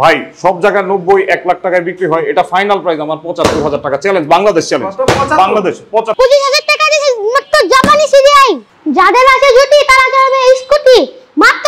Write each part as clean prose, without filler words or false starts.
ভাই সব জায়গায় 90 1 লাখ টাকায় বিক্রি হয়, এটা ফাইনাল প্রাইস আমার ৭৫,০০০ টাকা চ্যালেঞ্জ, বাংলাদেশ চ্যালেঞ্জ। বাংলাদেশ ২৫,০০০ টাকা দিয়েছে মাত্র জাপানি সিডিআই। যাদের আছে জুটি তারা চালাবে স্কুটি মাত্র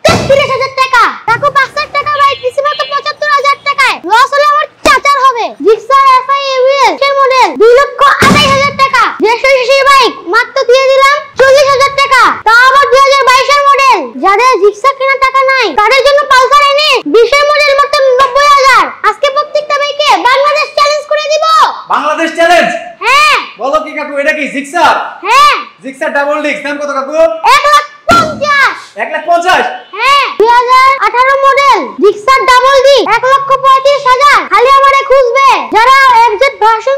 ৩৩,০০০ টাকা। দেখো ৫০০ টাকা ভাই পিসি মাত্র ৭৫,০০০ টাকায়। লস হলে আমার চাচার হবে। জিক্সার এফআই এভিএস এর মডেল ২,২৮,০০০ টাকা। ১৫০ সিসি বাইক মাত্র দিয়ে দিলাম ৪০,০০০ টাকা। তা আবার ২০২২ এর মডেল। যাদের জিক্সার কেনার টাকা নাই তাদের জন্য পালসার এনএস ২০ এর মডেল মাত্র ৯০,০০০। আজকে প্রত্যেকটা বাইকে বাংলাদেশ চ্যালেঞ্জ করে দিব। বাংলাদেশ চ্যালেঞ্জ? হ্যাঁ। বলো কি কাকু, এটা কি জিক্সার? হ্যাঁ। জিক্সার ডাবল ডিস্ক দাম কত কাকু? ১,৫০,০০০। ১,৫০,০০০? হ্যাঁ। ২০১৮ মডেল জিক্সার ডাবল ডিস্ক ১,৩৫,০০০। খালি আমারে খুঁজবে। যারা এফজেড ভার্সন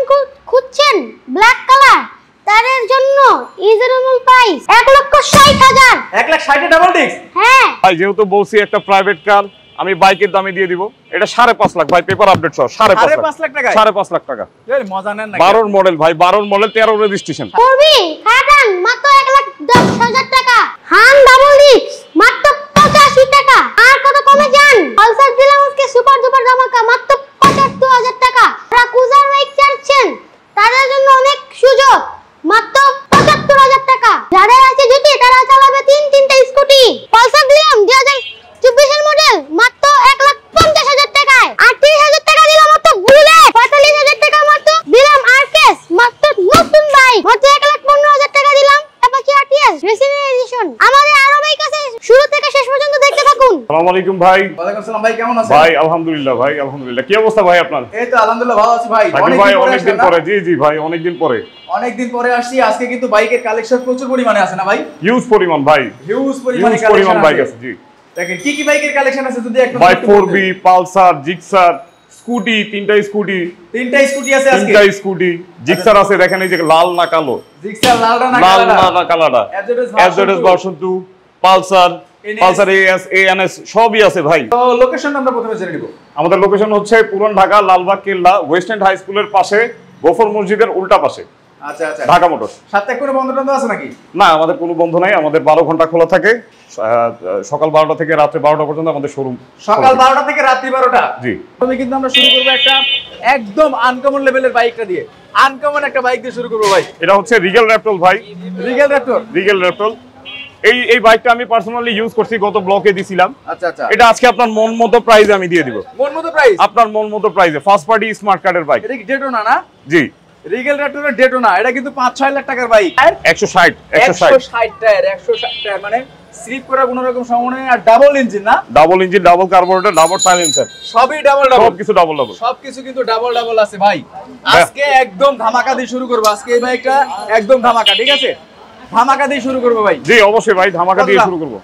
খুঁজছেন ব্ল্যাক কালার তাদের জন্য রিজনেবল প্রাইস ১,৬০,০০০। ১,৬০,০০০ double disc? হ্যাঁ। ভাই যেহেতু বলছি একটা প্রাইভেট কার, আমি বাইকের দামে দিয়ে দিব। এটা ৫.৫ লাখ ভাই, পেপার আপডেট সহ ৫.৫ লাখ টাকা। ৫.৫ লাখ টাকা। এই মজা নেন না। 12 মডেল ভাই, 12 মডেল 13 রেজিস্ট্রেশন। করবি খাটান মাত্র ১,১০,০০০ টাকা। হান ডাবল ডিস্ক মাত্র ৮৫ টাকা। আর কত কমে যান? পালসার দিলাম আজকে সুপার ডুপার ধামাকা মাত্র ৭৫,০০০ টাকা। যারা ক্রুজার বাইক চাচ্ছেন তাদের জন্য অনেক সুযোগ মাত্র ৭৫,০০০ টাকা। যাদের আছে জুটি তারা চালাবে তিনটা স্কুটি। পালসার দিলাম ২০২৪ এর মডেল মাত্র ১,৫০,০০০ টাকায়। ৩৮,০০০ টাকা দিলাম মাত্র বুলেট। ৪৫,০০০ টাকা মাত্র দিলাম আরকেস মাত্র নতুন বাইক মাত্র ১,১৫,০০০ টাকা দিলাম অ্যাপাচি আরটিএস রেসিং এডিশন। আমাদের আরো বাইক আছে, শুরু থেকে শেষ পর্যন্ত দেখতে থাকুন। আসসালামু আলাইকুম ভাই। ওয়ালাইকুম আসসালাম ভাই, কেমন আছেন? ভাই আলহামদুলিল্লাহ ভাই, আলহামদুলিল্লাহ। কি অবস্থা ভাই আপনার? এই তো আলহামদুলিল্লাহ ভালো আছি ভাই। অনেকদিন পরে। জি জি ভাই, অনেকদিন পরে। অনেকদিন পরে আসছি। আজকে কিন্তু বাইকের কালেকশন প্রচুর পরিমাণে আছে না ভাই? হিউজ পরিমাণ ভাই, হিউজ পরিমাণে কালেকশন বাইক আছে। জি দেখেন কি কি বাইকের কালেকশন আছে যদি একটু ভাই। 4B, পালসার, জিক্সার, স্কুটি, তিনটা স্কুটি আছে আজকে। তিনটা স্কুটি, জিক্সার আছে দেখেন, এই যে লাল না কালো। জিক্সার লালটা না কালারটা। এজএস ভার্সন 2, পালসার এএস, এএনএস সবই আছে ভাই। তো লোকেশন আমরা প্রথমে জেনে নিব। আমাদের লোকেশন হচ্ছে পুরান ঢাকা লালবাগ কেল্লা, ওয়েস্ট এন্ড হাই স্কুলের পাশে, গফর মসজিদের উল্টা পাশে। আচ্ছা আচ্ছা। ঢাকা মোটরস। সাথে কোনো বন্ধ আছে নাকি? না, আমাদের কোনো বন্ধ নাই। আমাদের 12 ঘন্টা খোলা থাকে, সকাল 12টা থেকে রাত্রে 12টা পর্যন্ত আমাদের শোরুম। সকাল 12টা থেকে রাত্রি 12টা? জি। প্রথমে কিন্তু আমরা শুরু করব একটা একদম আনকমন লেভেলের বাইকটা দিয়ে। আনকমন একটা বাইক দিয়ে শুরু করব ভাই। এটা হচ্ছে রিগেল র্যাপটল ভাই। রিগেল র্যাপটল। এই বাইকটা আমি পার্সোনালি ইউজ করছি, গত ব্লকে দিছিলাম। আচ্ছা আচ্ছা। এটা আজকে আপনার মন মতো প্রাইসে আমি দিয়ে দিব। মন মতো প্রাইস? আপনার মন মতো প্রাইসে, ফার্স্ট পার্টি স্মার্ট কার্ডের বাইক। এটা কি ডেটোনা না? জি। রিগেল র্যাপটরের ডেটোনা। এটা কিন্তু ৫-৬ লাখ টাকার বাইক। 160 টায়ার, 160 টায়ার, মানে স্লিপ করার কোনো রকম সম্ভাবনা নেই। আর ডাবল ইঞ্জিন না? Double engine, double carburettor, double silencer, সবই ডাবল। সবকিছু ডাবল। সবকিছু কিন্তু ডাবল আছে ভাই। আজকে একদম ধামাকা দিয়ে শুরু করব। আজকে এই বাইকটা একদম ধামাকা, ঠিক আছে? ধামাকা দিয়ে শুরু করব ভাই। জি অবশ্যই ভাই, ধামাকা দিয়ে শুরু করব।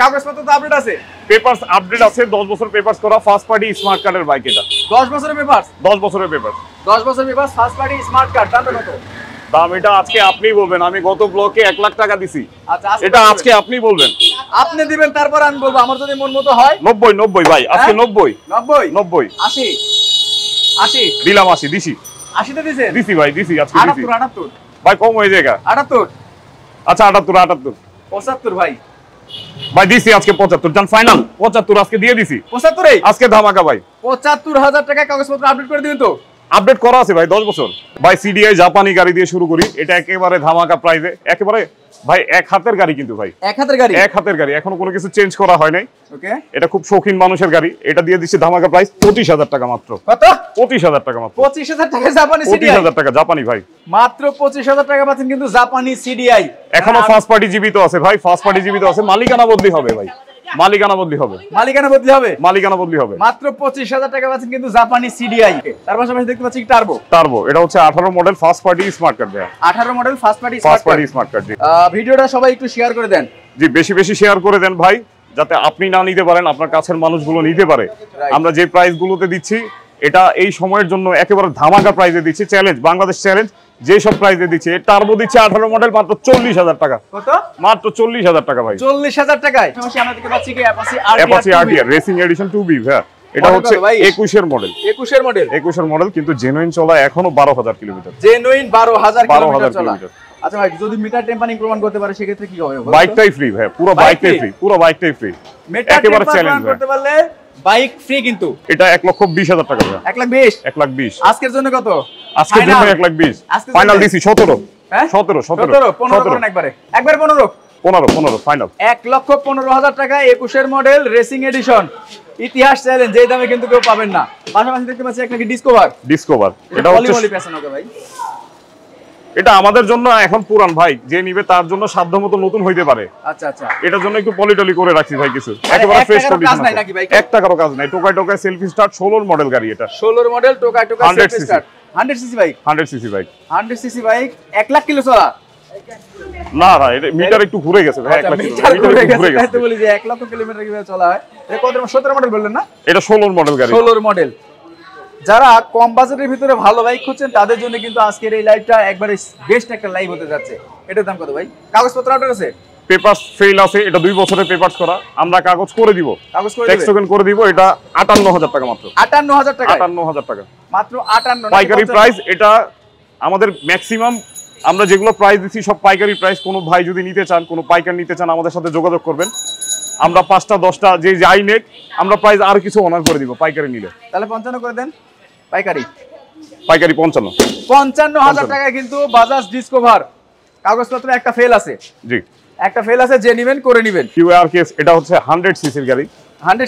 কাগজপত্র তো আপডেট আছে? পেপারস আপডেট আছে, 10 বছর পেপারস করা ফার্স্ট পার্টি স্মার্ট কার্ডের বাইক এটা। 10 বছরের পেপারস? 10 বছরের পেপারস। 10 বছরের papers, first party smart card. দামটা কত? দাম এটা আজকে আপনিই বলবেন। আমি গত ব্লকে 1 লাখ টাকা দিছি। আচ্ছা, এটা আজকে আপনি বলবেন। আপনি দিবেন, তারপর আমি বলবো। আমার যদি মন মতো হয় 90 ভাই, আজকে 90 80 দিলাম। 80 দিছি। 80 তে দিছেন? দিছি ভাই, দিছি আজকে দিছি। 78 ভাই কম হয়ে যায়গা। 78। আচ্ছা 78 75 ভাই। ভাই দিছি আজকে 75। জান ফাইনাল 75 আজকে দিয়ে দিছি। 75 এই আজকে ধামাকা ভাই। ৭৫,০০০ টাকা কাগজপত্র আপডেট করে দিবেন তো? আপডেট করা আছে ভাই, 10 বছর। ভাই সিডিআই জাপানি গাড়ি দিয়ে শুরু করি। এটা একেবারে ধামাকা প্রাইসে, একেবারে ভাই এক হাতের গাড়ি কিন্তু ভাই। এক হাতের গাড়ি? এখনো কোনো কিছু চেঞ্জ করা হয় নাই। ওকে। এটা খুব শৌখিন মানুষের গাড়ি। এটা দিয়ে দিচ্ছি ধামাকা প্রাইস 25,০০০ টাকা মাত্র। কত? 25,০০০ টাকা মাত্র। 25,০০০ টাকা জাপানি সিডিআই? 25,০০০ টাকা জাপানি ভাই। মাত্র 25,০০০ টাকা পাচ্ছেন কিন্তু জাপানি সিডিআই। এখনো ফার্স্ট পার্টি জীবিত আছে ভাই, ফার্স্ট পার্টি জীবিত আছে। মালিকানা বদলি হবে ভাই, মালিকানা বদলি হবে। মাত্র 25,০০০ টাকা পাচ্ছেন কিন্তু জাপানি সিডিআই। তার পাশাপাশি দেখতে পাচ্ছি টার্বো। এটা হচ্ছে 18 model first party smart card ভাই। 18 model first party smart card. ভিডিওটা সবাই একটু শেয়ার করে দেন। জি বেশি শেয়ার করে দেন ভাই, যাতে আপনি না নিতে পারেন, আপনার কাছের মানুষগুলো নিতে পারে। আমরা যে প্রাইস গুলোতে দিচ্ছি এটা এই সময়ের জন্য একেবারে ধামাকা প্রাইসে দিচ্ছি। Challenge, Bangladesh challenge. যে সব প্রাইসে দিচ্ছি, টার্বো দিচ্ছে 18 মডেল মাত্র 40,০০০ টাকা। কত? মাত্র 40,০০০ টাকা ভাই। 40,০০০ টাকায় আমরা দেখতে পাচ্ছি কি Apache RTR racing addition 2B ভাই। এটা হচ্ছে 21 এর মডেল কিন্তু জেনুইন চলা এখনো 12,000 কিলোমিটার। জেনুইন 12,000 কিলোমিটার চলা। আচ্ছা ভাই, যদি মিটার টেম্পারিং প্রমাণ করতে পারে সেক্ষেত্রে কি হবে? বাইকটাই ফ্রি ভাই, পুরো বাইকটাই ফ্রি। মিটার টেম্পারিং করতে পারলে বাইক ফ্রি কিন্তু। এটা 1,20,000 টাকা ভাইয়া। 1,20,000 1,20,000 আজকের জন্য কত? আজকের জন্য 1,20,000 ফাইনাল দিছি 17 হ্যাঁ 17 15 করেন একবারে 15 ফাইনাল 1,15,000 টাকা 21 এর মডেল রেসিং এডিশন ইতিহাস চ্যালেঞ্জ, এই দামে কিন্তু কেউ পাবেন না। পাশাপাশি দেখতে পাচ্ছি একটা কি ডিসকভার। এটা হচ্ছে ভাই এটা আমাদের জন্য এখন পুরান ভাই, যে নিবে তার জন্য সাধ্যমতো নতুন হইতে পারে। আচ্ছা আচ্ছা, এটার জন্য একটু পলিটলি করে রাখছি ভাই কিছু, মানে একেবারে ফ্রেশ টাকারও কাজ কন্ডিশন নাই আছে। নাকি ভাই? 1 টাকারও কাজ নাই, টোকায় সেলফি স্টার্ট 16 মডেল গাড়ি। এটা 16 মডেল টোকায় 100 self start 100 CC bike. 100 CC bike 100 CC bike 1 lakh kilo চলা। না এটা মিটার একটু ঘুরে গেছে ভাই, 1 লাখ মিটার ঘুরে ঘুরে গেছে গেছে। তো বলি যে 1 লক্ষ কিলোমিটার কিভাবে চলা হয়। এটা কত 17 মডেল বললেন না? এটা 16 মডেল গাড়ি। 16 মডেল। যারা কম বাজেটের ভিতরে ভালো বাইক খুঁজছেন তাদের জন্য কিন্তু আজকের এই লাইভটা একবারে বেস্ট একটা লাইভ হতে যাচ্ছে। এটার দাম কত ভাই? কাগজপত্র আপনার আছে? পেপারস ফেল আছে, এটা 2 বছরের পেপারস করা, আমরা কাগজ করে দিব, কাগজ করে ট্যাক্স টোকেন করে দিব। এটা 58,000 টাকা মাত্র। 58,000 টাকা 58,000 টাকা মাত্র 58 পাইকারি প্রাইস। এটা আমাদের ম্যাক্সিমাম আমরা যেগুলো প্রাইস দিচ্ছি সব পাইকারি প্রাইস। কোনো ভাই যদি নিতে চান, কোনো পাইকার নিতে চান, আমাদের সাথে যোগাযোগ করবেন। আমরা 5টা 10টা যে যাই নেক আমরা প্রাইস আর কিছু অনার করে দিব পাইকারি নিলে। তাহলে 55 করে দেন পাইকারি। 55,000 টাকায় কিন্তু বাজাজ ডিসকভার। কাগজপত্র একটা ফেল আছে, জি একটা ফেল আছে, যে নেবেন করে নেবেন। QR case. এটা হচ্ছে 100 সিসির গাড়ি। 100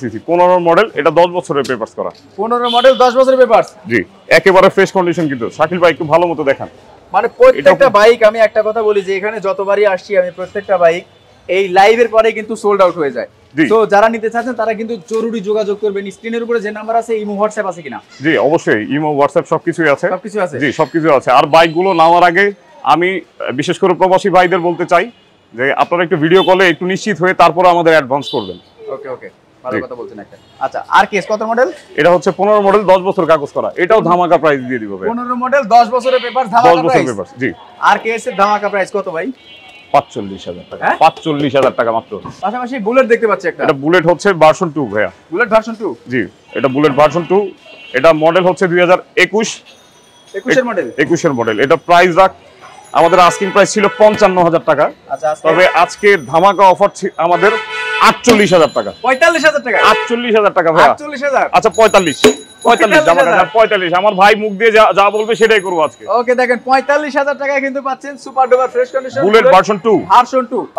সিসি 15 মডেল। এটা 10 বছরের পেপারস করা। 15 মডেল 10 বছরের পেপারস। জি একেবারে ফ্রেশ কন্ডিশন কিন্তু। শাকিল ভাই একটু ভালো মতো দেখান। মানে প্রত্যেকটা বাইক, আমি একটা কথা বলি যে এখানে যতবারই আসছি আমি, প্রত্যেকটা বাইক এই লাইভের পরে কিন্তু সোল্ড আউট হয়ে যায়। তো যারা নিতে চাচ্ছেন তারা কিন্তু জরুরি যোগাযোগ করবেন। স্ক্রিনের উপরে যে নাম্বার আছে, ইমো হোয়াটসঅ্যাপ আছে কিনা? জি অবশ্যই ইমো হোয়াটসঅ্যাপ সবকিছুই আছে। সবকিছু আছে? জি সবকিছু আছে। আর বাইকগুলো নেওয়ার আগে আমি বিশেষ করে প্রবাসী ভাইদের বলতে চাই যে আপনারা একটু ভিডিও কলে একটু নিশ্চিত হয়ে তারপর আমাদের অ্যাডভান্স করবেন। ওকে ওকে, ভালো কথা বলছেন একটা। আচ্ছা আর কেস কত মডেল? এটা হচ্ছে 15 মডেল 10 বছর কাগজ করা। এটাও ধামাকা প্রাইস দিয়ে দিব ভাই। 15 মডেল 10 বছরের পেপার ধামাকা 10 বছরের পেপার। জি আর কেস এর ধামাকা প্রাইস কত ভাই? 45,000 টাকা। হ্যাঁ? 45,000 টাকা মাত্র। পাশাপাশি বুলেট দেখতে পাচ্ছি একটা। এটা বুলেট হচ্ছে ভার্সন 2 ভাইয়া। Bullet version 2? জি এটা বুলেট ভার্সন 2। এটা মডেল হচ্ছে 2021 21 এর মডেল। 21 এর মডেল। এটা প্রাইস রাখ আমাদের আস্কিং প্রাইস ছিল 55,000 টাকা। আচ্ছা তবে আজকে ধামাকা অফার আমাদের 48,000 টাকা। 45,000 টাকা? 48,000 টাকা ভাইয়া। 48,000? আচ্ছা 45 আমার ভাই মুখ দিয়ে যা বলবে সেটাই করব আজকে। ওকে দেখেন 45,000 টাকায় কিন্তু পাচ্ছেন super duper fresh condition bullet version 2।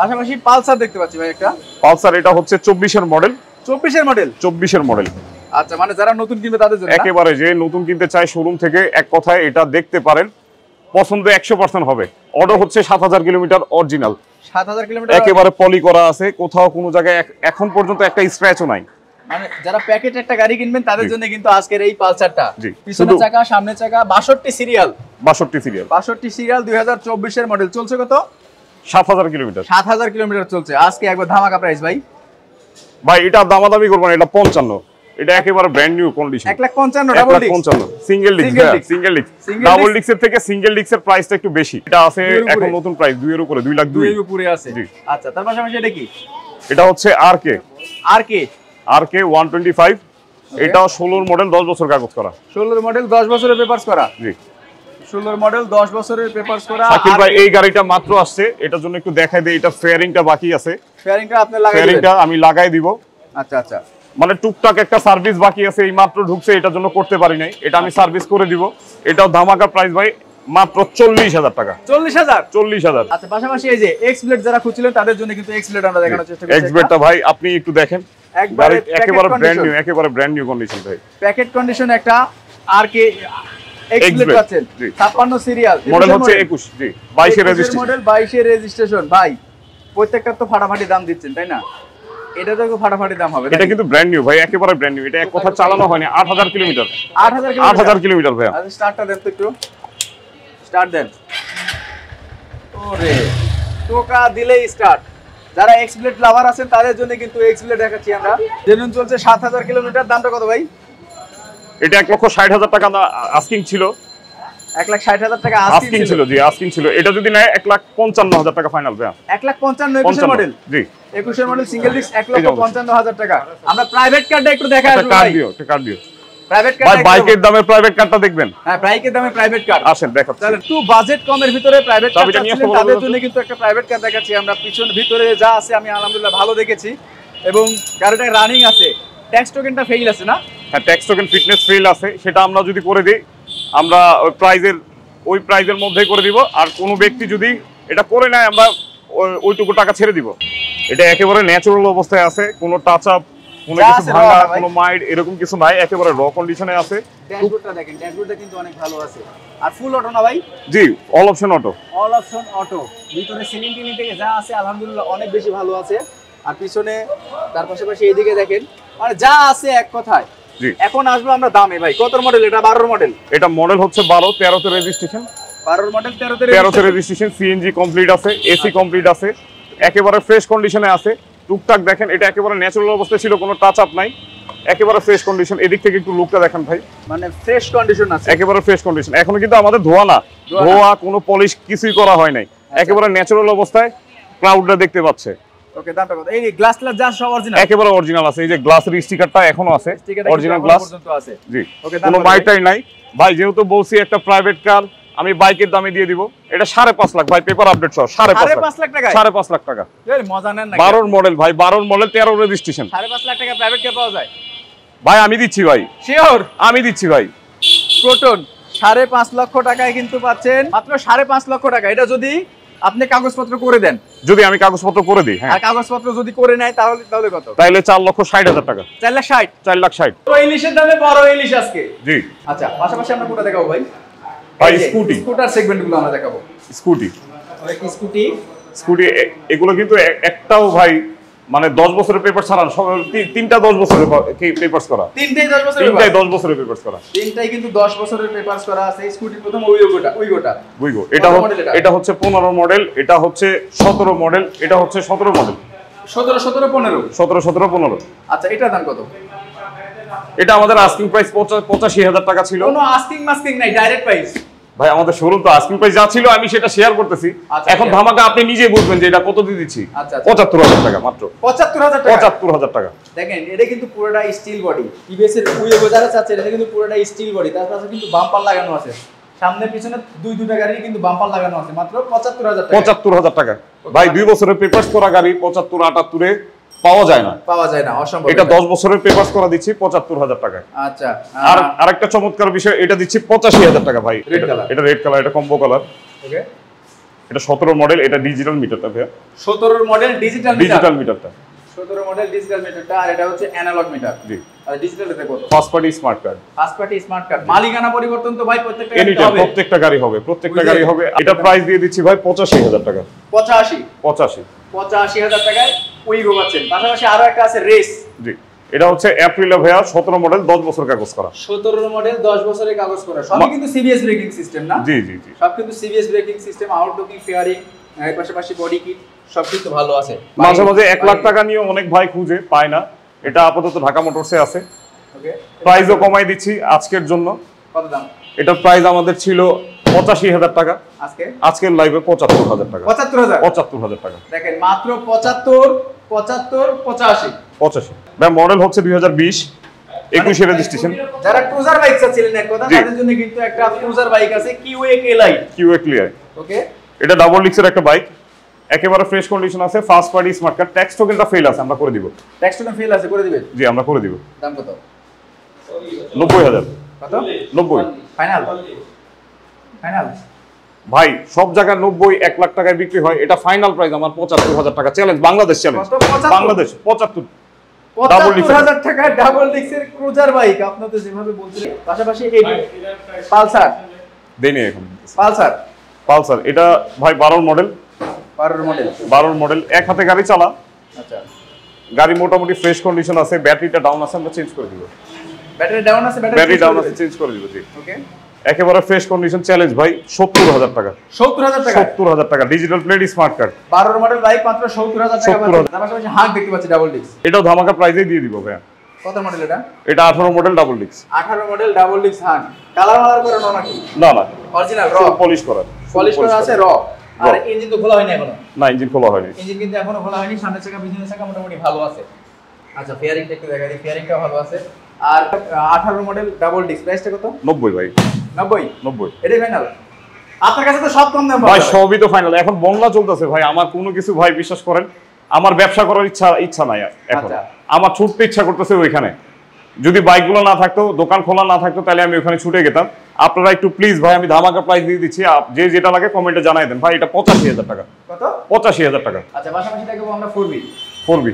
পাশাপাশি পালসার দেখতে পাচ্ছি ভাই একটা। পালসার এটা হচ্ছে 24 এর মডেল। 24 এর মডেল? 24 এর মডেল। আচ্ছা মানে যারা নতুন কিনবে তাদের জন্য একেবারে যে নতুন কিনতে চায় শোরুম থেকে এক কথায় এটা দেখতে পারেন, পছন্দ 100% হবে। অর্ডার হচ্ছে 7,000 কিলোমিটার অরিজিনাল। 7,000 কিলোমিটার একেবারে পলি করা আছে, কোথাও কোনো জায়গায় এখন পর্যন্ত একটা স্ক্র্যাচও নাই। মানে যারা প্যাকেট একটা গাড়ি কিনবেন তাদের জন্য কিন্তু আজকের এই পালসারটা। জি পিছনের চাকা সামনের চাকা 62 সিরিয়াল। 62 সিরিয়াল 2024 এর মডেল। চলছে কত? 7,000 কিলোমিটার। 7,000 কিলোমিটার চলছে। আজকে একবার ধামাকা প্রাইস ভাই। ভাই এটা দামাদামি করব না, এটা 55। এটা একেবারে brand new condition. 1,55,000 double disc. 1,55 single disc. Single disc. Double ডিস্কের থেকে সিঙ্গেল ডিস্কের প্রাইসটা একটু বেশি। এটা আছে এখন নতুন প্রাইস 2 এর উপরে, 2 লাখ 2 এর উপরে আছে। আচ্ছা তার পাশাপাশি এটা কি? এটা হচ্ছে আরকে। আরকে 125। এটা 16 মডেল 10 বছর কাগজ করা। 16 মডেল 10 বছরের পেপারস করা। জি 16 মডেল 10 বছরের পেপারস করা। শাকিল ভাই এই গাড়িটা মাত্র আসছে, এটার জন্য একটু দেখাই দেই। এটা ফেয়ারিংটা বাকি আছে। ফেয়ারিংটা আপনি লাগাই দিবেন? ফেয়ারিংটা আমি লাগাই দিব। আচ্ছা আচ্ছা, মানে টুকটাক একটা সার্ভিস বাকি আছে, এই মাত্র ঢুকছে, এটার জন্য করতে পারি নাই। এটা আমি সার্ভিস করে দিব। এটাও ধামাকা প্রাইস ভাই, মাত্র 40,000 টাকা। 40,000। আচ্ছা পাশাপাশি এই যে এক্স ব্লেড যারা খুঁজছিলেন তাদের জন্য কিন্তু এক্স ব্লেড আমরা দেখানোর চেষ্টা করছি। এক্স ব্লেডটা ভাই আপনি একটু দেখেন, একেবারে ব্র্যান্ড নিউ কন্ডিশন ভাই। প্যাকেট কন্ডিশন একটা আরকে এক্স ব্লেড পাচ্ছেন। 56 সিরিয়াল, মডেল হচ্ছে 21। জি 22 এর রেজিস্ট্রেশন। মডেল 22 এর রেজিস্ট্রেশন। ভাই প্রত্যেকটা তো ফাটাফাটি দাম দিচ্ছেন তাই না? এটা তো ফাটাফাটি দাম হবে। এটা কিন্তু ব্র্যান্ড নিউ ভাই, একেবারে ব্র্যান্ড নিউ। এটা এক কথা চালানো হয়নি। 8,000 কিলোমিটার। 8,000 কিলোমিটার ভাই। আচ্ছা স্টার্টটা দেন তো একটু, স্টার্ট দেন। ওরে টোকা দিলেই স্টার্ট। যারা এক্স ব্লেড লাভার আছেন তাদের জন্য কিন্তু এক্স ব্লেড দেখাচ্ছি আমরা। জেনুইন চলছে 7,000 কিলোমিটার। দামটা কত ভাই? এটা 1,60,000 টাকা আস্কিং ছিল। 1,60,000 টাকা আস্কিং ছিল। জি আস্কিং ছিল। এটা যদি নেয় 1,55,000 টাকা ফাইনাল ভাই। 1,55,000 21 এর মডেল। জি 21 এর মডেল সিঙ্গেল ডিস্ক 1,55,000 টাকা। আমরা প্রাইভেট কার্ডটা একটু দেখাই আসবো ভাই। কার্ড দিও। প্রাইভেট কার্ড ভাই বাইকের দামে প্রাইভেট কার্ডটা দেখবেন। হ্যাঁ বাইকের দামে প্রাইভেট কার্ড। আসেন দেখাচ্ছি। তাহলে একটু বাজেট কমের ভিতরে প্রাইভেট কার্ড চাচ্ছেন তাদের জন্য কিন্তু একটা প্রাইভেট কার দেখাচ্ছি আমরা। পিছন ভিতরে যা আছে আমি আলহামদুলিল্লাহ ভালো দেখেছি এবং গাড়িটা রানিং আছে। ট্যাক্স টোকেনটা ফেল আছে না? হ্যাঁ, ট্যাক্স টোকেন ফিটনেস ফেল আছে, সেটা আমরা যদি করে দিই আমরা ওই প্রাইজের মধ্যেই করে দিব। আর কোনো ব্যক্তি যদি এটা করে নেয় আমরা ওইটুকু টাকা ছেড়ে দিব। এটা একেবারে ন্যাচারাল অবস্থায় আছে, কোনো টাচ আপ, কোনো কিছু ভাঙা, কোনো মাইড এরকম কিছু নাই, একেবারে র কন্ডিশনে আছে। ড্যাশবোর্ডটা দেখেন, ড্যাশবোর্ডটা কিন্তু অনেক ভালো আছে। আর ফুল অটো না ভাই? জি, all option auto. All option auto. ভিতরে সিলিং টিলিং থেকে যা আছে আলহামদুলিল্লাহ অনেক বেশি ভালো আছে। আর পিছনে তার পাশাপাশি এইদিকে দেখেন, মানে যা আছে এক কথায়। জি, এখন আসবো আমরা দামে ভাই। কত মডেল এটা? 12 মডেল। এটা মডেল হচ্ছে 12, 13তে রেজিস্ট্রেশন। 12 মডেল, 13তে রেজিস্ট্রেশন, সিএনজি কমপ্লিট আছে, এসি কমপ্লিট আছে, একেবারে ফ্রেশ কন্ডিশনে আছে। টুকটাক দেখেন, এটা একেবারে ন্যাচারাল অবস্থায় ছিল, কোনো টাচ আপ নাই, একেবারে ফ্রেশ কন্ডিশন। এদিক থেকে একটু লুকটা দেখেন ভাই, মানে ফ্রেশ কন্ডিশন আছে, একেবারে ফ্রেশ কন্ডিশন। এখনো কিন্তু আমাদের ধোয়া না, ধোয়া কোনো পলিশ কিছুই করা হয় নাই, একেবারে ন্যাচারাল অবস্থায় ক্লাউডটা দেখতে পাচ্ছে। ওকে, দামটা কত? এই গ্লাস যা সব অরিজিনাল, একেবারে অরিজিনাল আছে। এই যে গ্লাসের স্টিকারটা এখনো আছে, অরিজিনাল গ্লাস পর্যন্ত আছে। জি, কোনো মাইটাই নাই ভাই। যেহেতু বলছি একটা প্রাইভেট কার, আমি বাইকের দামে দিয়ে দিব। এটা 5.5 লাখ ভাই, পেপার আপডেট সহ 5.5 লাখ টাকা। 5.5 লাখ টাকা। এই মজা নেন না। 12 মডেল ভাই, 12 মডেল, 13 রেজিস্ট্রেশন। 5.5 লাখ টাকা প্রাইভেট কার পাওয়া যায় ভাই? আমি দিচ্ছি ভাই, শিওর আমি দিচ্ছি ভাই। প্রোটন 5.5 লক্ষ টাকায় কিন্তু পাচ্ছেন, মাত্র 5.5 লক্ষ টাকা। এটা যদি আপনি কাগজপত্র করে দেন, যদি আমি কাগজপত্র করে দিই, হ্যাঁ, আর কাগজপত্র যদি করে নেয় তাহলে কত? তাহলে 4,60,000 টাকা। 4,60,000। 4,60,000। তো ইলিশের দামে বড় ইলিশ আজকে। জি, আচ্ছা, পাশাপাশি আমরা কোনটা দেখাবো ভাই? ভাই স্কুটি, স্কুটার সেগমেন্টগুলো আমরা দেখাবো। স্কুটি, স্কুটি এগুলো কিন্তু একটাও ভাই মানে 10 বছরের পেপার ছাড়া, তিনটা 10 বছরের পেপারস করা, তিনটাই 10 বছরের, তিনটাই 10 বছরের পেপারস করা, তিনটাই কিন্তু 10 বছরের পেপারস করা আছে। স্কুটি প্রথম উইগোটা এটা হচ্ছে 15 মডেল, এটা হচ্ছে 17 মডেল, এটা হচ্ছে 17 মডেল, 17 15। আচ্ছা, এটার দাম কত? এটা আমাদের আস্কিং প্রাইস 85,000 টাকা ছিল। কোনো আস্কিং মাস্কিং নাই, ডাইরেক্ট প্রাইস ভাই। আমাদের শোরুম তো আস্কিং প্রাইস যা ছিল আমি সেটা শেয়ার করতেছি। এখন ধামাকা আপনি নিজেই বুঝবেন যে এটা কত দিয়ে দিচ্ছি। 75,000 টাকা মাত্র। 75,000 টাকা। দেখেন, এটা কিন্তু পুরোটা স্টিল বডি। টিভিএস এর উইগো যারা চাচ্ছে, এটা কিন্তু পুরোটা স্টিল বডি। তার সাথে কিন্তু বাম্পার লাগানো আছে, সামনে পিছনে দুইটা গাড়ির কিন্তু বাম্পার লাগানো আছে। মাত্র 75,000 টাকা। 75,000 টাকা ভাই। 2 বছরের পেপারস করা গাড়ি 75 78 পাওয়া যায় না, অসম্ভব। এটা 10 বছরের পেপারস করা দিচ্ছি 75,000 টাকা। আচ্ছা, আর আরেকটা চমৎকার বিষয়, এটা দিচ্ছি 85,000 টাকা ভাই। এটা রেড কালার, এটা কম্বো কালার। ওকে, এটা 17 মডেল, এটা ডিজিটাল মিটারটা ভাই। 17 মডেল ডিজিটাল মিটারটা। 17 মডেল ডিজিটাল মিটারটা, আর এটা হচ্ছে অ্যানালগ মিটার। জি, আর ডিজিটালটাতে কত? First party smart card. মালিকানা পরিবর্তন তো ভাই প্রত্যেকটা গাড়ি হবে, প্রত্যেকটা গাড়ি হবে। এটা প্রাইস দিয়ে দিচ্ছি ভাই 85,000 টাকা। 85,000 টাকায় উইগো পাচ্ছেন। পাশাপাশি আরো একটা আছে রেস। জি, এটা হচ্ছে এপ্রিল ভাইয়া, 17 মডেল, 10 বছর কাগজ করা। 17 মডেল, 10 বছরের কাগজ করা। সবই কিন্তু সিবিএস ব্রেকিং সিস্টেম না? জি, সব কিন্তু সিবিএস ব্রেকিং সিস্টেম, আউটলুকিং, ফেয়ারিং, এর পাশাপাশি বডি কিট সব কিন্তু ভালো আছে। মাঝে মাঝে 1 লাখ টাকা নিয়ে অনেক ভাই খুঁজে পায় না, এটা আপাতত ঢাকা মোটরসে আছে। ওকে, প্রাইসও কমাই দিচ্ছি আজকের জন্য। কত দাম? এটার প্রাইস আমাদের ছিল 85,000 টাকা, আজকের লাইভে 75,000 টাকা। 75,000 টাকা। দেখেন, মাত্র 85 ভাই। মডেল হচ্ছে 2020, 21 এর রেজিস্ট্রেশন। যারা ক্রুজার বাইক চাচ্ছিলেন এক কথা, তাদের জন্য কিন্তু একটা ক্রুজার বাইক আছে, কিউএক এলআই। ওকে, এটা ডাবল ডিক্সের একটা বাইক, একেবারে ফ্রেশ কন্ডিশন আছে, first party smart card. Tax টোকেনটা ফেল আছে, আমরা করে দিব। ট্যাক্স টোকেন ফেল আছে, করে দিবেন? জি, আমরা করে দিব। দাম কত? 90,000। কত? 90 ফাইনাল ভাই। সব জায়গায় 90 1 লাখ টাকায় বিক্রি হয়, এটা ফাইনাল প্রাইস আমার 75,000 টাকা। Challenge, Bangladesh challenge. বাংলাদেশ 75,000 টাকা ডাবল ডিক্সের ক্রুজার বাইক আপনাদের যেভাবে বলছিলেন। পাশাপাশি এই পালসার দেনি এখন। পালসার এটা ভাই 12 মডেল, 12 মডেল। এক হাতে গাড়ি চালা। আচ্ছা, গাড়ি মোটামুটি ফ্রেশ কন্ডিশন আছে, ব্যাটারিটা ডাউন আছে, আমরা চেঞ্জ করে দিব। ব্যাটারি ডাউন আছে, চেঞ্জ করে দিব। জি, ওকে, একেবারে ফ্রেশ কন্ডিশন। চ্যালেঞ্জ ভাই 70,000 টাকা। 70,000 টাকা। Digital plate smart card. 12 model bike মাত্র 70,000 টাকা। তার পাশাপাশি হাঁক দেখতে পাচ্ছি ডাবল ডিক্স। এটাও ধামাকা প্রাইসেই দিয়ে দিব ভাই। কত মডেল এটা? এটা 18 মডেল ডাবল ডিক্স। 18 মডেল ডাবল ডিক্স হাঁক। কালার মালার করে নাকি? না, অরিজিনাল র পলিশ করা আছে র। আর ইঞ্জিন তো খোলা হয়নি এখনো? না, ইঞ্জিন খোলা হয়নি। ইঞ্জিন কিন্তু এখনো খোলা হয়নি। সামনের চাকা পিছনের চাকা মোটামুটি ভালো আছে। আচ্ছা, ফেয়ারিংটা একটু দেখা দিই। ফেয়ারিংটা ভালো আছে। আর 18 মডেল ডাবল ডিক্স, প্রাইসটা কত? 90 ভাই। 90। এটাই ফাইনাল? আপনার কাছে তো সব কম দাম ভাই, সবই তো ফাইনাল। এখন বন্যা চলতেছে ভাই, আমার কোনো কিছু ভাই বিশ্বাস করেন আমার ব্যবসা করার ইচ্ছা নাই এখন। আমার ছুটতে ইচ্ছা করতেছে ওইখানে। যদি বাইকগুলো না থাকতো, দোকান খোলা না থাকতো, তাহলে আমি ওখানে ছুটে গেতাম। আপনারা একটু প্লিজ ভাই, আমি ধামাকা প্রাইস দিয়ে দিচ্ছি, যে যেটা লাগে কমেন্টে জানাই দেন ভাই। এটা 85,000 টাকা। কত? 85,000 টাকা। আচ্ছা, পাশাপাশি দেখবো আমরা 4B।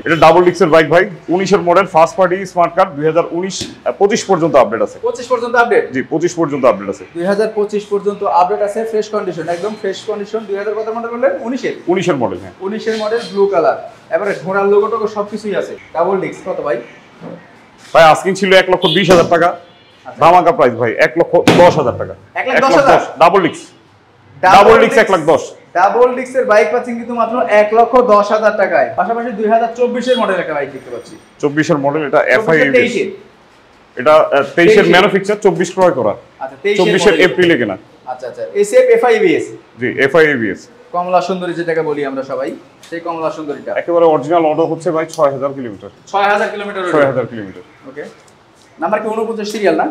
এটা ডাবল ডিক্সের বাইক ভাই, 19 এর model, first party smart card, 2025 পর্যন্ত আপডেট আছে। 25 পর্যন্ত আপডেট? জি, 25 পর্যন্ত আপডেট আছে। 2025 পর্যন্ত আপডেট আছে, ফ্রেশ কন্ডিশন, একদম ফ্রেশ কন্ডিশন। 2000 কত মডেল বললেন? 19 এর মডেল। হ্যাঁ, 19 এর মডেল, ব্লু কালার, এবারে ঘোড়ার লোগো টোগো সবকিছুই আছে। ডাবল ডিক্স কত ভাই? ভাই আস্কিং ছিল 1,20,000 টাকা, ধামাকা প্রাইস ভাই 1,10,000 টাকা। 1,10,000 ডাবল ডিক্স, ডাবল ডিক্স 1,10,000। ডাবল ডিক্সের বাইক পাচ্ছেন কিন্তু মাত্র 1,10,000 টাকায়। পাশাপাশি 2024 এর মডেল একটা বাইক দেখতে পাচ্ছি। 24 এর মডেল, এটা FI, এটা 23 এর ম্যানুফ্যাকচার, 24 ক্রয় করা। আচ্ছা, 24 এর এপ্রিলে কেনা। আচ্ছা আচ্ছা, SF FI ABS। জি, FI ABS। কমলা সুন্দরী যেটাকে বলি আমরা সবাই, সেই কমলা সুন্দরীটা একেবারে অরিজিনাল অর্ডার হচ্ছে ভাই 6000 কিলোমিটার। 6000 কিলোমিটার। 6000 কিলোমিটার। ওকে, নাম্বার কি 49 সিরিয়াল না?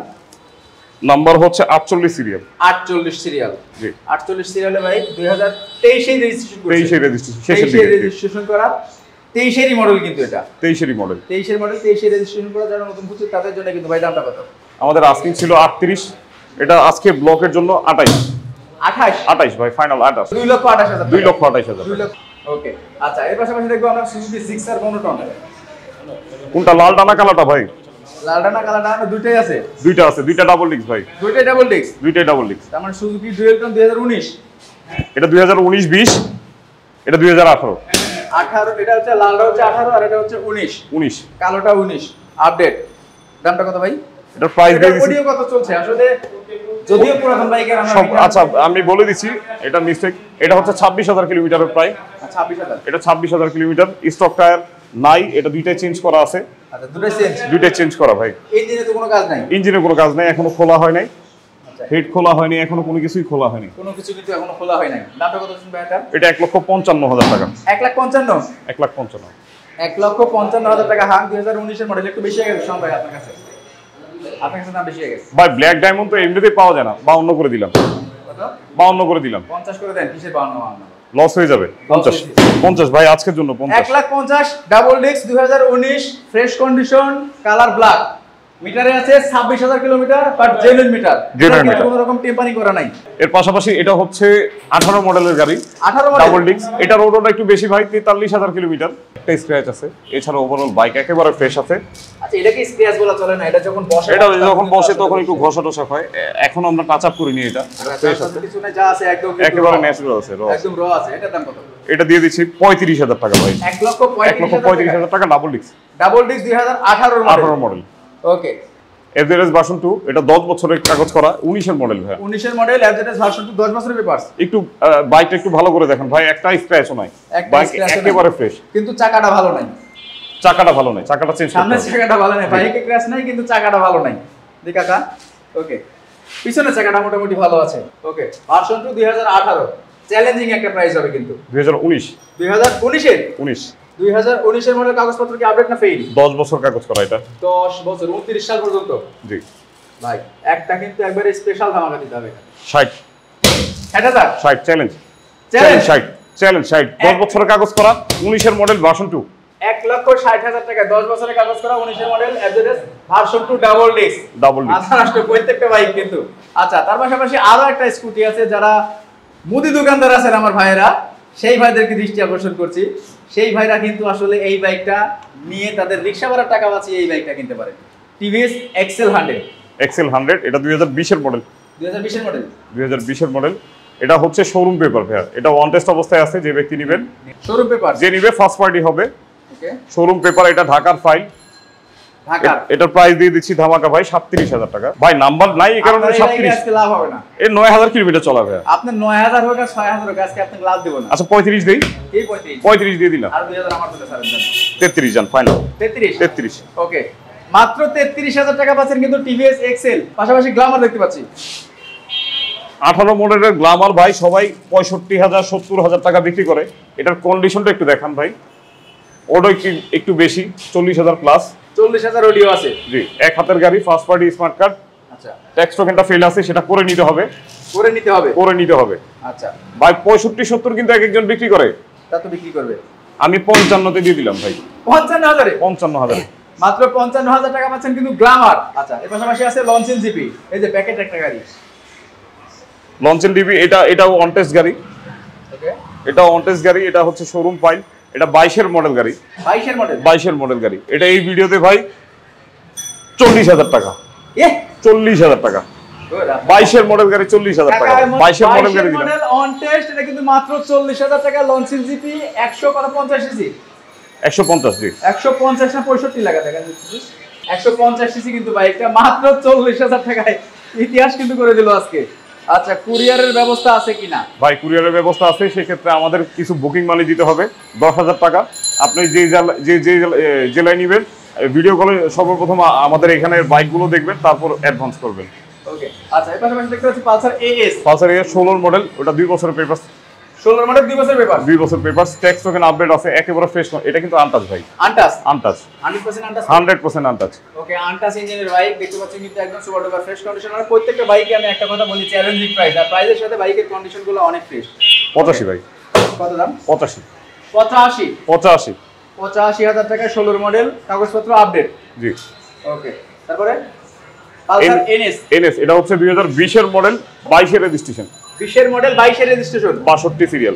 নাম্বার হচ্ছে 48 সিরিয়াল। 48 সিরিয়াল। জি, 48 সিরিয়ালে ভাই 2023 এর রেজিস্ট্রেশন করা। 23 এর রেজিস্ট্রেশন, শেষের দিকে রেজিস্ট্রেশন করা। 23 এরই মডেল কিন্তু এটা। 23 এরই মডেল। 23 এর মডেল, 23 এর রেজিস্ট্রেশন করা, যারা নতুন খুঁজছে তাদের জন্য কিন্তু ভাই দামটা কত? আমাদের আস্কিং ছিল 38, এটা আজকে ব্লকের জন্য 28 ভাই, ফাইনাল 28। 2,28,000। 2,28,000। 2 লক্ষ। ওকে, আচ্ছা, এর পাশাপাশি দেখবো আমরা সুজুকি জিক্সার মনোটন। কোনটা, লালটা না কালাটা ভাই? লালটা না কালাটা? দুইটাই আছে। দুইটা আছে, দুইটা ডাবল ডিক্স ভাই। দুইটাই ডাবল ডিক্স? দুইটাই ডাবল ডিক্স। তার মানে সুজুকি ডুয়েল টোন 2019। এটা 2019-20, এটা 2018। 18, এটা হচ্ছে লালটা হচ্ছে 18 আর এটা হচ্ছে 19। কালোটা 19 আপডেট। দামটা কত ভাই? এটার প্রাইস দিয়ে দিছি। অডিও কত চলছে আসলে? যদিও পুরাতন বাইকের আমরা সব, আচ্ছা আমি বলে দিচ্ছি, এটা মিস্টেক। এটা হচ্ছে 26,000 কিলোমিটারের প্রায়। 26,000। এটা 26,000 কিলোমিটার। স্টক টায়ার নাই, এটা দুইটাই চেঞ্জ করা আছে। আচ্ছা, দুইটাই চেঞ্জ করা ভাই। ইঞ্জিনে তো কোনো কাজ নাই? ইঞ্জিনে কোনো কাজ নাই, এখনো খোলা হয় নাই। আচ্ছা, হেড খোলা হয়নি, এখনো কোনো কিছুই খোলা হয়নি। কোনো কিছু কিন্তু এখনো খোলা হয় নাই। দামটা কত শুনবে এটা? এটা 1,55,000 টাকা। 1,55,000? 1,55,000। 1,55,000 টাকা। হাং 2019 এর মডেল, একটু বেশি হয়ে গেছে ভাই আপনার কাছে? আপনার কাছে দাম বেশি হয়ে গেছে ভাই। ব্ল্যাক ডায়মন্ড তো এমনিতেই পাওয়া যায় না, 52 করে দিলাম। কত? 52 করে দিলাম। 50 করে দেন। কিসের 52? লস হয়ে যাবে। 50 ভাই, আজকের জন্য 50। 1,50,000 double disc 2019 fresh condition, colour black, মিটারে আছে 26,000 কিলোমিটার, বাট জেনুইন মিটার, কোনো রকম টেম্পারিং করা নাই। এর পাশাপাশি এটা হচ্ছে 18 মডেলের গাড়ি, 18 মডেল ডাবল ডিস্ক। এটা রোডটা একটু বেশি ভাই, 43,000 কিলোমিটার। একটা স্ক্র্যাচ আছে, এছাড়া ওভারঅল বাইক একেবারে ফ্রেশ আছে। আচ্ছা, এটা কি স্ক্র্যাচ বলা চলে না? এটা যখন বসে, এটা যখন বসে তখন একটু ঘষা টসা হয়। এখন আমরা টাচ আপ করিনি, এটা ফ্রেশ আছে, কিছু না, যা আছে একদম একেবারে ন্যাচারাল আছে, একদম র আছে। এটার দাম কত? এটা দিয়ে দিচ্ছি 35,000 টাকা ভাই। 1,35,000 টাকা double disc. Double disc 2018 model. Okay, FZS version 2, এটা 10 বছরের কাগজ করা, 19 এর মডেল ভাই। 19 এর মডেল, এফজেডএস ভার্সন 2, 10 বছরের পেপারস। একটু বাইকটা একটু ভালো করে দেখেন ভাই, একটা স্ক্র্যাচও নাই, বাইক একেবারে ফ্রেশ। কিন্তু চাকাটা ভালো নাই। চাকাটা ভালো নাই, চাকাটা চেঞ্জ করতে হবে। সামনের চাকাটা ভালো নাই, বাইকে ক্র্যাশ নাই কিন্তু চাকাটা ভালো নাই। দেখ কাকা, ওকে, পিছনের চাকাটা মোটামুটি ভালো আছে। ওকে, ভার্সন 2 2018, চ্যালেঞ্জিং একটা প্রাইস হবে কিন্তু। 2019 2019 এর মডেল, কাগজপত্র কি আপডেট না ফেল? 10 বছর কাগজ করা এটা। 10 বছর, 29 সাল পর্যন্ত। জি ভাই, একটা কিন্তু একবারে স্পেশাল ধামাকা দিতে হবে। 60 চ্যালেঞ্জ 10 বছরের কাগজ করা, 19 এর মডেল, ভার্সন 2। 1,60,000 টাকা, 10 বছরের কাগজ করা, 19 এর model, FZS version 2 double disc. আন্তরাষ্ট্রীয় প্রত্যেকটা বাইক কিন্তু। আচ্ছা, তার পাশাপাশি আরো একটা স্কুটি আছে, যারা মুদি দোকানদার আছেন আমার ভাইয়েরা, সেই ভাইদেরকে দৃষ্টি আকর্ষণ করছি। সেই ভাইরা কিন্তু আসলে এই বাইকটা নিয়ে তাদের রিকশা ভাড়ার টাকা বাঁচিয়ে এই বাইকটা কিনতে পারেন। TVS XL 100। এটা 2020 এর মডেল। 2020 এর মডেল। এটা হচ্ছে শোরুম পেপার ভাই। এটা ওয়ান টেস্ট অবস্থায় আছে, যে ব্যক্তি নেবেন শোরুম পেপার, যে নিবে ফার্স্ট পার্টি হবে। ওকে, শোরুম পেপার, এটা ঢাকার ফাইল। এটার প্রাইস দিয়ে দিচ্ছি ধামাকা ভাই 37,000 টাকা। ভাই নাম্বার নাই, এই কারণে 37। আজকে লাভ হবে না। এর 9,000 কিলোমিটার চলা ভাই। আপনি 9,000 হোক আর 6,000 হোক, আজকে আপনি লাভ দেব না। আচ্ছা 35 দেই। এই 35? 35 দিয়ে দিলাম। আর 2,000 আমার কাছে ছাড়েন। 33 জান ফাইনাল। 33। ওকে, মাত্র 33,000 টাকা পাচ্ছেন কিন্তু টিভিএস এক্সেল। পাশাপাশি গ্ল্যামার দেখতে পাচ্ছি। 18 মডেলের গ্ল্যামার ভাই, সবাই 65,000 70,000 টাকা বিক্রি করে। এটার কন্ডিশনটা একটু দেখান ভাই। ওটা একটু বেশি, 40,000 প্লাস। 40,000 অডিও আছে। জি, এক হাতের গাড়ি, ফার্স্ট পার্টি স্মার্ট কার্ড। আচ্ছা, ট্যাক্স টোকেনটা ফেল আছে, সেটা করে নিতে হবে। করে নিতে হবে। আচ্ছা, ভাই 65 70 কিন্তু এক একজন বিক্রি করে। তা তো বিক্রি করবে। আমি 55 তে দিয়ে দিলাম ভাই। 55,000 এ? 55,000 এ। মাত্র 55,000 টাকা পাচ্ছেন কিন্তু গ্ল্যামার। আচ্ছা, এর পাশাপাশি আছে লঞ্চেন জিপি, এই যে প্যাকেট একটা গাড়ি। লঞ্চেন ডিবি, এটাও অন টেস্ট গাড়ি। ওকে, এটাও অন টেস্ট গাড়ি, এটা হচ্ছে শোরুম ফাইল। এটা 22 এর মডেল গাড়ি। 22 এর মডেল? 22 এর মডেল গাড়ি। এটা এই ভিডিওতে ভাই 40,000 টাকা। 40,000 টাকা। 22 এর মডেল গাড়ি 40,000 টাকা। 22 এর মডেল গাড়ি মডেল অন টেস্ট, এটা কিন্তু মাত্র 40,000 টাকা। লঞ্চেন জিপি 150 সিসি। 150 জি। 150 না 65 লাগা দেখেন, 150 সিসি কিন্তু বাইকটা মাত্র 40,000 টাকায় ইতিহাস কিন্তু করে দিল আজকে। আচ্ছা, কুরিয়ারের ব্যবস্থা আছে কিনা? ভাই কুরিয়ারের ব্যবস্থা আছে, সেই ক্ষেত্রে আমাদের কিছু বুকিং মানি দিতে হবে 10,000 টাকা। আপনি যে জেলায় নেবেন, ভিডিও কলে সর্বপ্রথম আমাদের এখানে বাইকগুলো দেখবেন, তারপর অ্যাডভান্স করবেন। ওকে, আচ্ছা, এর পাশাপাশি দেখতে পাচ্ছি Pulsar as. Pulsar as 16 model, ওটা 2 বছরের পেপারস। 16 মডেল 2 বছর পেপার? 2 বছর পেপারস, ট্যাক্স টোকেন আপডেট আছে, একেবারে ফ্রেশ। এটা কিন্তু আনটাচ ভাই। আনটাচ? Untouch, 100% untouch? 100% আনটাচ। ওকে, আনটাচ ইঞ্জিনের বাইক দেখতে পাচ্ছেন কিন্তু একদম সুপার ডুপার ফ্রেশ কন্ডিশন। আর প্রত্যেকটা বাইকে আমি একটা কথা বলি, চ্যালেঞ্জিং প্রাইস, আর প্রাইসের সাথে বাইকের কন্ডিশনগুলো অনেক ফ্রেশ। 85 ভাই। কত দাম? 85। 85? 85। 85,000 টাকা, 16 মডেল, কাগজপত্র আপডেট। জি। ওকে, তারপরে পালসার এনএস। এনএস এটা হচ্ছে 2020 এর মডেল, 22 এর রেজিস্ট্রেশন। 20 এর মডেল, 22 এর রেজিস্ট্রেশন, 62 সিরিয়াল।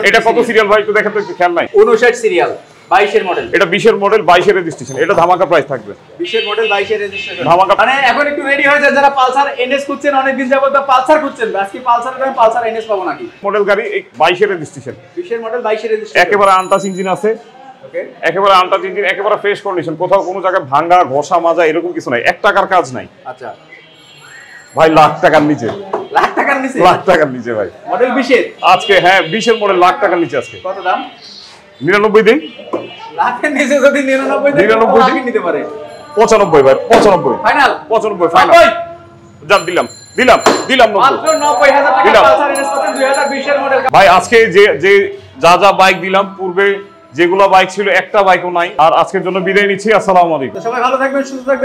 এটা কত সিরিয়াল ভাই একটু দেখেন তো, একটু খেয়াল নাই? 59 সিরিয়াল, 22 এর মডেল। এটা 20 এর মডেল, 22 এর রেজিস্ট্রেশন। এটা ধামাকা প্রাইস থাকবে। 20 এর মডেল, 22 এর রেজিস্ট্রেশন, ধামাকা। মানে এখন একটু রেডি হয়ে যায় যারা পালসার এনএস খুঁজছেন, অনেক দিন যাবত পালসার খুঁজছেন, আজকে পালসারের দামে পালসার এনএস পাবো নাকি? মডেল গাড়ি, এই 22 এর রেজিস্ট্রেশন। 20 এর মডেল, 22 এর রেজিস্ট্রেশন, একেবারে আনটাচ ইঞ্জিন আছে। ওকে, একেবারে আনটাচ ইঞ্জিন, একেবারে ফ্রেশ কন্ডিশন, কোথাও কোনো জায়গায় ভাঙা ঘষা মাজা এরকম কিছু নাই, 1 টাকার কাজ নাই। আচ্ছা ভাই লাখ টাকার নিচে। লাখ টাকার নিচে? লাখ টাকার নিচে ভাই। মডেল 20 এর আজকে, হ্যাঁ 20 এর মডেল লাখ টাকার নিচে আজকে। কত দাম? 99 দিন। লাখের নিচে যদি 99 দেন, 99 লাখই নিতে পারে। 95 ভাই, 95 ফাইনাল? 95 ফাইনাল। জান দিলাম 90। মাত্র 90,000 টাকা দিলাম। পালসার এনএস পাচ্ছেন 2020 এর মডেল। ভাই আজকে যে যা বাইক দিলাম, পূর্বে যেগুলো বাইক ছিল একটা বাইকও নাই। আর আজকের জন্য বিদায় নিচ্ছি। আসসালামু আলাইকুম। সবাই ভালো থাকবেন, সুস্থ থাকবেন।